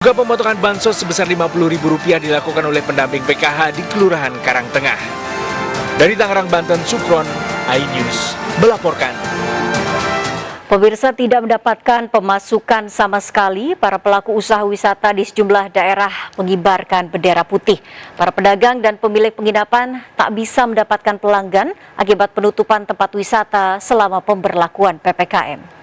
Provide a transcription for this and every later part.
Juga pemotongan bansos sebesar Rp50.000 dilakukan oleh pendamping PKH di Kelurahan Karangtengah. Dari Tangerang, Banten, Sukron, iNews melaporkan. Pemirsa, tidak mendapatkan pemasukan sama sekali, para pelaku usaha wisata di sejumlah daerah mengibarkan bendera putih. Para pedagang dan pemilik penginapan tak bisa mendapatkan pelanggan akibat penutupan tempat wisata selama pemberlakuan PPKM.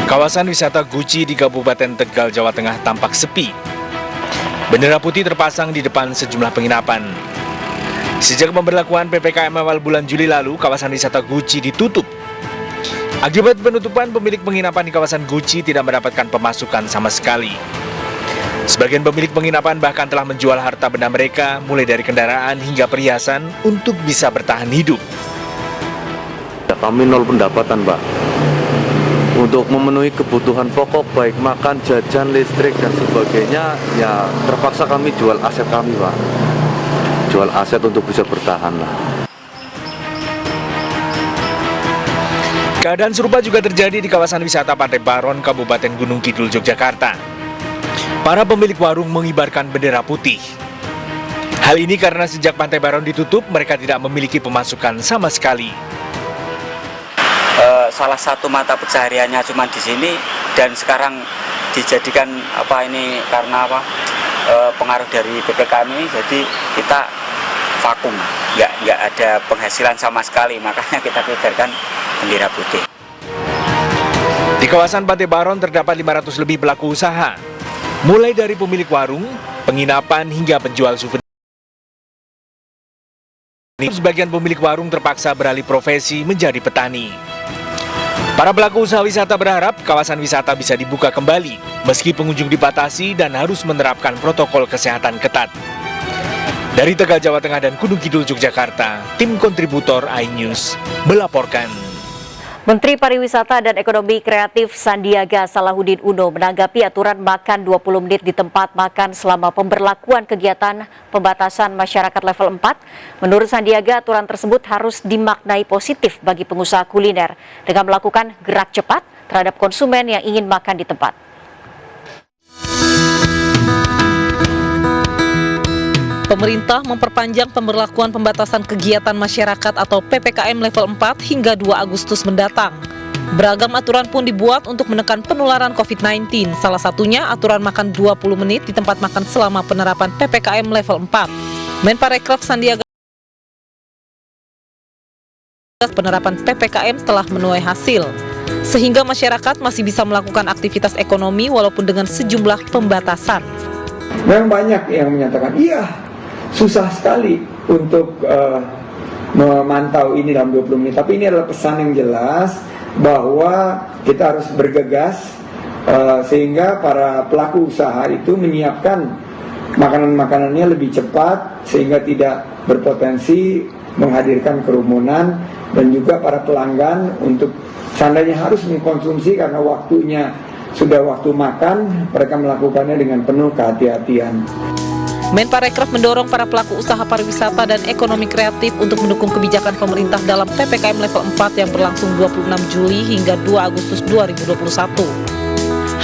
Kawasan wisata Guci di Kabupaten Tegal, Jawa Tengah tampak sepi. Bendera putih terpasang di depan sejumlah penginapan. Sejak pemberlakuan PPKM awal bulan Juli lalu, kawasan wisata Guci ditutup. Akibat penutupan, pemilik penginapan di kawasan Guci tidak mendapatkan pemasukan sama sekali. Sebagian pemilik penginapan bahkan telah menjual harta benda mereka, mulai dari kendaraan hingga perhiasan, untuk bisa bertahan hidup. Kami nol pendapatan, Pak. Untuk memenuhi kebutuhan pokok, baik makan, jajan, listrik, dan sebagainya, ya terpaksa kami jual aset kami, Pak. Jual aset untuk bisa bertahan lah. Keadaan serupa juga terjadi di kawasan wisata Pantai Baron, Kabupaten Gunung Kidul, Yogyakarta. Para pemilik warung mengibarkan bendera putih. Hal ini karena sejak Pantai Baron ditutup, mereka tidak memiliki pemasukan sama sekali. Salah satu mata pencahariannya cuma di sini, dan sekarang dijadikan karena pengaruh dari PPKM ini, jadi kita vakum, nggak ada penghasilan sama sekali, makanya kita kibarkan bendera putih. Di kawasan Pantai Baron terdapat 500 lebih pelaku usaha, mulai dari pemilik warung, penginapan, hingga penjual souvenir. Sebagian pemilik warung terpaksa beralih profesi menjadi petani. Para pelaku usaha wisata berharap kawasan wisata bisa dibuka kembali, meski pengunjung dibatasi dan harus menerapkan protokol kesehatan ketat. Dari Tegal, Jawa Tengah dan Gunung Kidul, Yogyakarta, tim kontributor iNews melaporkan. Menteri Pariwisata dan Ekonomi Kreatif Sandiaga Salahuddin Uno menanggapi aturan makan 20 menit di tempat makan selama pemberlakuan kegiatan pembatasan masyarakat level 4. Menurut Sandiaga, aturan tersebut harus dimaknai positif bagi pengusaha kuliner dengan melakukan gerak cepat terhadap konsumen yang ingin makan di tempat. Pemerintah memperpanjang pemberlakuan pembatasan kegiatan masyarakat atau PPKM level 4 hingga 2 Agustus mendatang. Beragam aturan pun dibuat untuk menekan penularan COVID-19. Salah satunya aturan makan 20 menit di tempat makan selama penerapan PPKM level 4. Menparekraf Sandiaga penerapan PPKM telah menuai hasil, sehingga masyarakat masih bisa melakukan aktivitas ekonomi walaupun dengan sejumlah pembatasan. Memang banyak yang menyatakan, iya, susah sekali untuk memantau ini dalam 20 menit. Tapi ini adalah pesan yang jelas bahwa kita harus bergegas sehingga para pelaku usaha itu menyiapkan makanan-makanannya lebih cepat sehingga tidak berpotensi menghadirkan kerumunan, dan juga para pelanggan untuk seandainya harus mengkonsumsi karena waktunya sudah waktu makan, mereka melakukannya dengan penuh kehati-hatian. Menparekraf mendorong para pelaku usaha pariwisata dan ekonomi kreatif untuk mendukung kebijakan pemerintah dalam PPKM level 4 yang berlangsung 26 Juli hingga 2 Agustus 2021.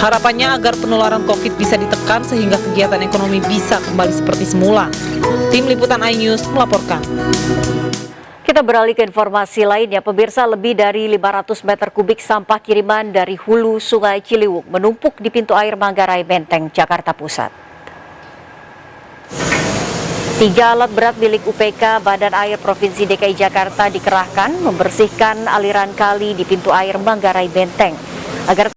Harapannya agar penularan COVID bisa ditekan sehingga kegiatan ekonomi bisa kembali seperti semula. Tim Liputan iNews melaporkan. Kita beralih ke informasi lainnya, pemirsa. Lebih dari 500 meter kubik sampah kiriman dari hulu Sungai Ciliwung menumpuk di pintu air Manggarai Menteng, Jakarta Pusat. 3 alat berat milik UPK Badan Air Provinsi DKI Jakarta dikerahkan membersihkan aliran kali di pintu air Manggarai Menteng agar